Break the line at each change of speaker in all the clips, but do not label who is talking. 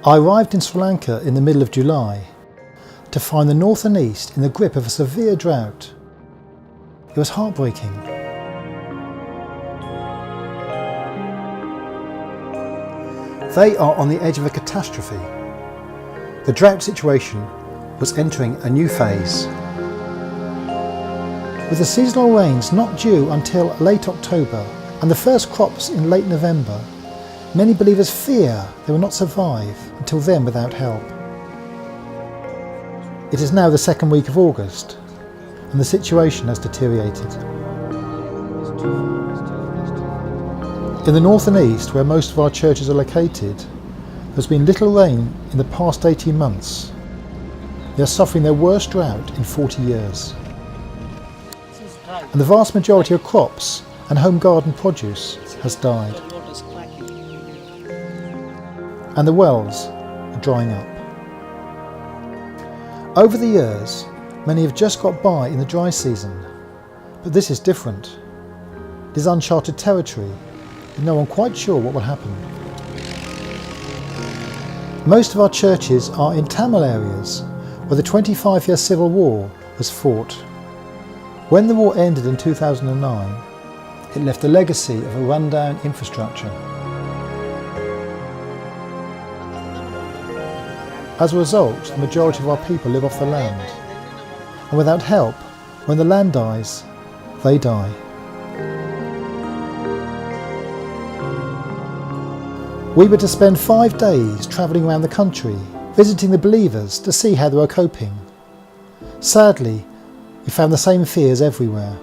I arrived in Sri Lanka in the middle of July to find the north and east in the grip of a severe drought. It was heartbreaking. They are on the edge of a catastrophe. The drought situation was entering a new phase. With the seasonal rains not due until late October and the first crops in late November, many believers fear they will not survive until then without help. It is now the second week of August and the situation has deteriorated. In the north and east, where most of our churches are located, there has been little rain in the past 18 months. They are suffering their worst drought in 40 years. And the vast majority of crops and home garden produce has died. And the wells are drying up. Over the years, many have just got by in the dry season, but this is different. It is uncharted territory, with no one quite sure what will happen. Most of our churches are in Tamil areas where the 25-year civil war was fought. When the war ended in 2009, it left a legacy of a rundown infrastructure. As a result, the majority of our people live off the land. And without help, when the land dies, they die. We were to spend 5 days travelling around the country, visiting the believers to see how they were coping. Sadly, we found the same fears everywhere.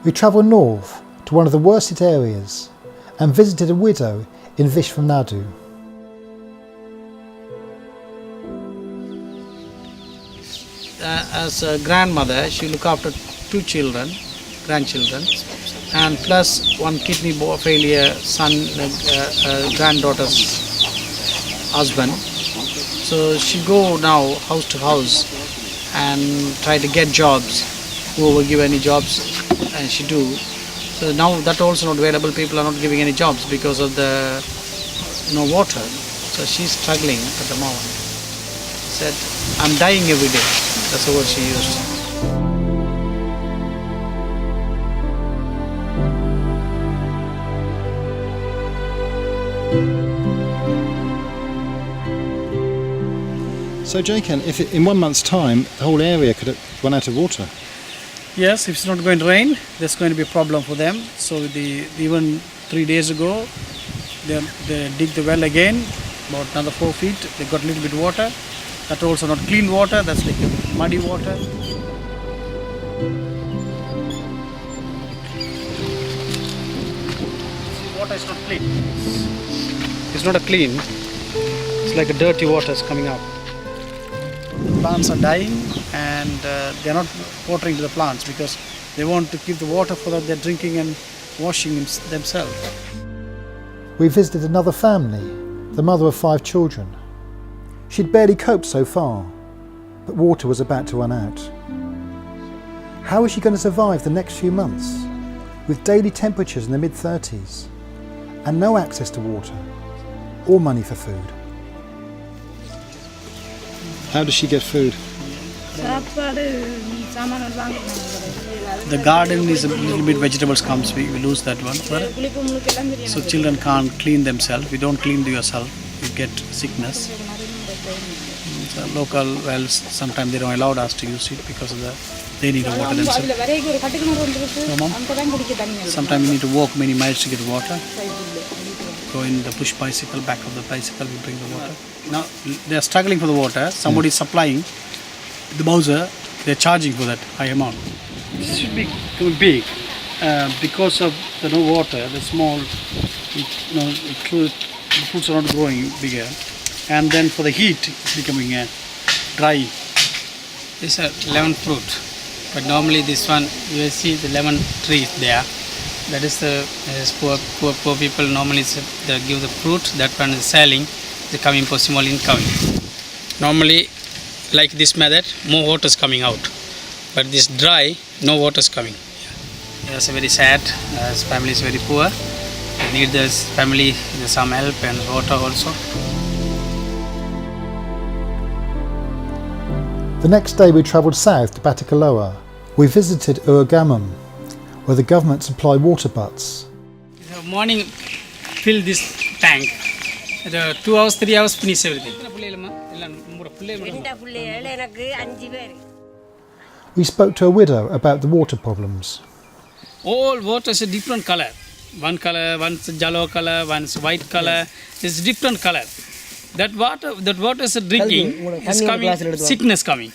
We travelled north to one of the worst hit areas and visited a widow in Vishwanadu.
As a grandmother, she look after 2 children, grandchildren, and plus 1 kidney failure son, granddaughter's husband. So she go now house to house and try to get jobs. Whoever give any jobs, and she do. So now that also not available. People are not giving any jobs because of the no water. So she's struggling at the moment. Said, "I'm dying every day." That's the word she used.
So Jaken, if in 1 month's time the whole area could have run out of water?
Yes, if it's not going to rain, there's going to be a problem for them. So even 3 days ago, they dig the well again, about another 4 feet. They got a little bit of water. That's also not clean water, that's like muddy water. Water is not clean. It's not a clean, it's like a dirty water is coming out. Plants are dying and they're not watering to the plants because they want to keep the water for that they're drinking and washing themselves.
We visited another family, the mother of 5 children. She'd barely coped so far, but water was about to run out. How is she going to survive the next few months, with daily temperatures in the mid-30s, and no access to water, or money for food? How does she get food?
The garden is a little bit vegetables comes, we lose that one. So children can't clean themselves. We don't clean yourself, you get sickness. The local wells, sometimes they don't allow us to use it because of they need the water themselves. Sometimes we need to walk many miles to get water. Go in the push bicycle, back of the bicycle, we bring the water. Now they are struggling for the water. Somebody is supplying the Bowser. They are charging for that high amount. This should be big because of the no water. The small, the fruits are not growing bigger. And then for the heat, it's becoming dry.
This is a lemon fruit, but normally this one you will see the lemon tree there. That is the poor people normally they give the fruit. That one is selling. They coming for small income. Normally, like this method, more water is coming out, but this dry, no water is coming. It's very sad. His family is very poor. They need this family some help and water also.
The next day we travelled south to Batticaloa. We visited Uragamam, where the government supply water butts.
In the morning, fill this tank. 2 hours, 3 hours, finish everything.
We spoke to a widow about the water problems.
All water is a different color. One color, one's yellow color, one's white color. It's different color. That water is drinking is coming, sickness coming.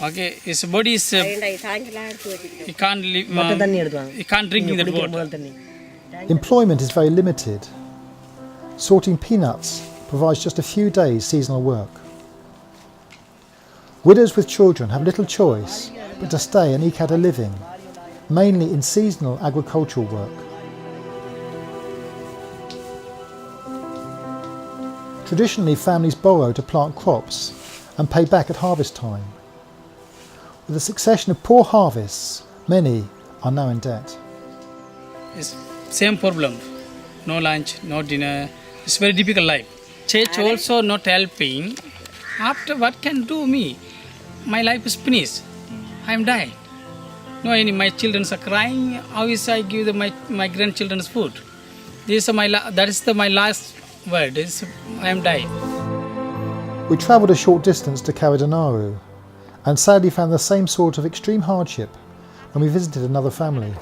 Okay, his body is he can't live, he can't drink that water.
Employment is very limited. Sorting peanuts provides just a few days seasonal work. Widows with children have little choice but to stay and eke out a living, mainly in seasonal agricultural work. Traditionally, families borrow to plant crops and pay back at harvest time. With a succession of poor harvests, many are now in debt.
It's same problem. No lunch, no dinner. It's very difficult life. Church also not helping. After what can do me? My life is finished. I am died. No, my children are crying. How is I give my grandchildren's food? This is my last word. I am died.
We travelled a short distance to Karadanaru and sadly found the same sort of extreme hardship when we visited another family.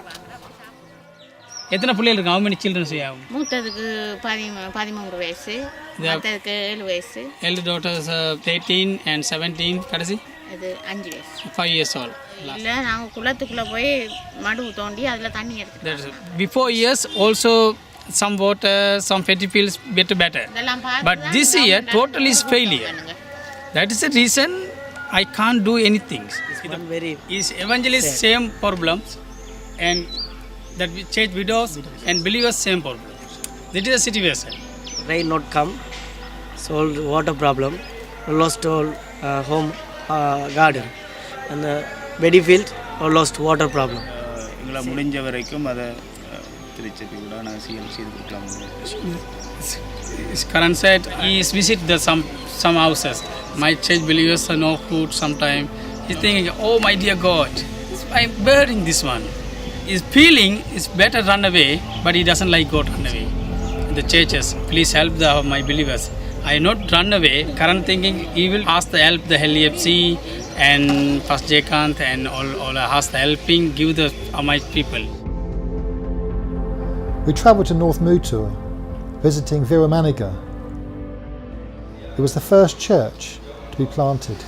How many children do you have?
மூத்ததுக்கு 13 வயசு மத்ததுக்கு 7 வயசு
Elder daughters 18 and 17 கடைசி
அது 5 வயசு
5 years old.
இல்ல நாங்க குளத்துக்குள்ள போய் மடு தோண்டி அதுல தண்ணி எடுத்துட்டோம்.
Before years also some water, some petty fields better. But this year totally is failure. That is the reason I can't do anything. Is evangelist same problems and that we church widows and believers same problem. That is the situation.
Rain not come, so all water problem, lost all home garden, and the paddy field or lost water problem.
எங்களை முடிஞ்ச வரைக்கும் அதை திருச்சபை கூட நாங்கள் செய்து கொடுக்கலாம்.
His current said he is visit some houses. My church believers are no food sometime. He's thinking, oh my dear God, I'm bearing this one. His feeling is better run away, but he doesn't like God run away. The churches, please help my believers. I not run away. Current thinking, he will ask the help the LEFC and Pastor Jekant and all ask the helping, give the my people.
We travelled to North Mutur, visiting Virumaniga. It was the first church to be planted.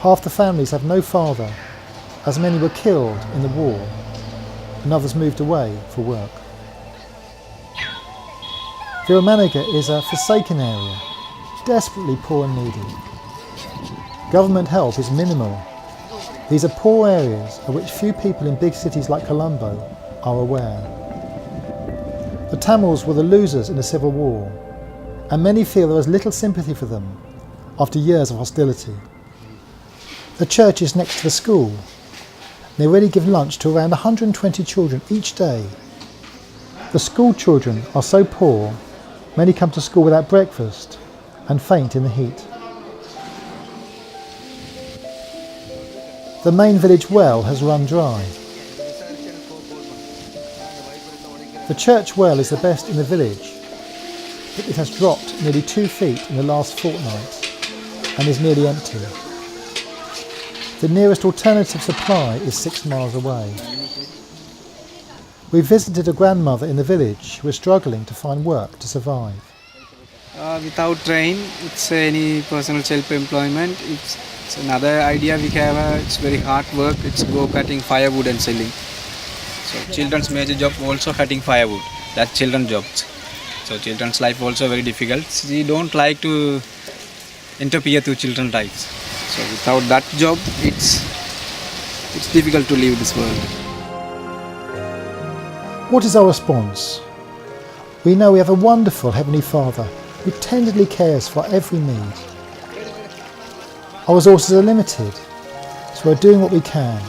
Half the families have no father, as many were killed in the war and others moved away for work. Virumaniga is a forsaken area, desperately poor and needy. Government help is minimal. These are poor areas of which few people in big cities like Colombo are aware. The Tamils were the losers in the civil war, and many feel there is little sympathy for them after years of hostility. The church is next to the school. They already give lunch to around 120 children each day. The school children are so poor, many come to school without breakfast and faint in the heat. The main village well has run dry. The church well is the best in the village, but it has dropped nearly 2 feet in the last fortnight and is nearly empty. The nearest alternative supply is 6 miles away. We visited a grandmother in the village who is struggling to find work to survive.
Without rain, it's any personal self-employment. It's another idea we have. It's very hard work. It's go cutting firewood and selling. So children's major job also cutting firewood. That's children's jobs. So children's life also very difficult. We don't like to interfere to children's lives. So without that job, it's difficult to live this world.
What is our response? We know we have a wonderful Heavenly Father who tenderly cares for every need. Our resources are limited, so we're doing what we can.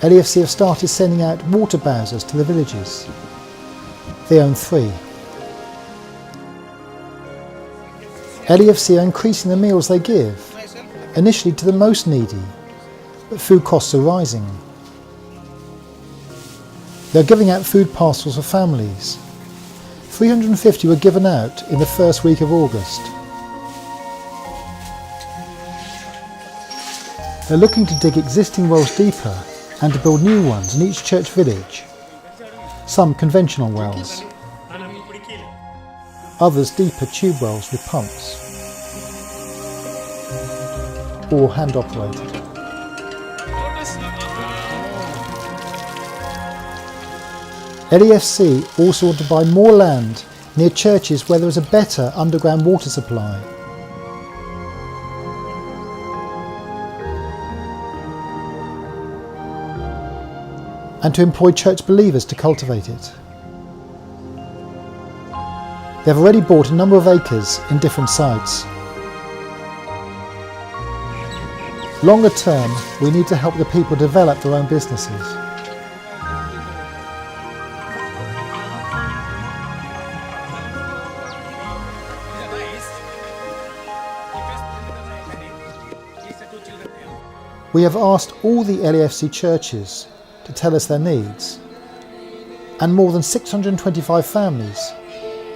LEFC have started sending out water bowsers to the villages. They own 3. LEFC are increasing the meals they give, initially to the most needy, but food costs are rising. They're giving out food parcels for families. 350 were given out in the first week of August. They're looking to dig existing wells deeper and to build new ones in each church village. Some conventional wells, others deeper tube wells with pumps, all hand operated. LEFC also want to buy more land near churches where there is a better underground water supply. And to employ church believers to cultivate it. They have already bought a number of acres in different sites. Longer term, we need to help the people develop their own businesses. We have asked all the LEFC churches to tell us their needs, and more than 625 families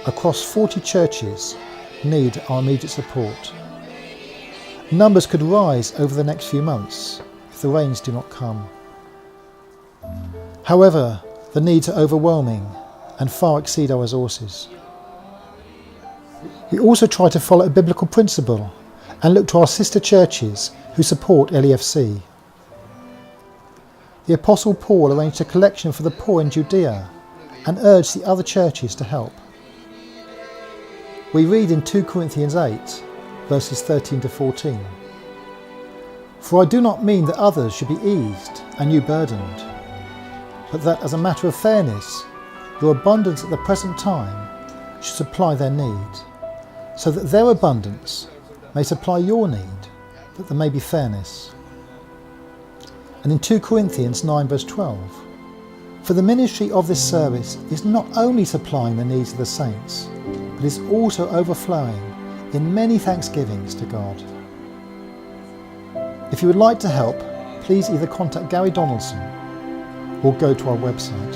across 40 churches need our immediate support. Numbers could rise over the next few months if the rains do not come. However, the needs are overwhelming and far exceed our resources. We also try to follow a biblical principle and look to our sister churches who support LEFC. The Apostle Paul arranged a collection for the poor in Judea and urged the other churches to help. We read in 2 Corinthians 8, verses 13 to 14, "For I do not mean that others should be eased and you burdened, but that as a matter of fairness, your abundance at the present time should supply their need, so that their abundance may supply your need, that there may be fairness." And in 2 Corinthians 9 verse 12, "For the ministry of this service is not only supplying the needs of the saints, but is also overflowing in many thanksgivings to God." If you would like to help, please either contact Gary Donaldson or go to our website.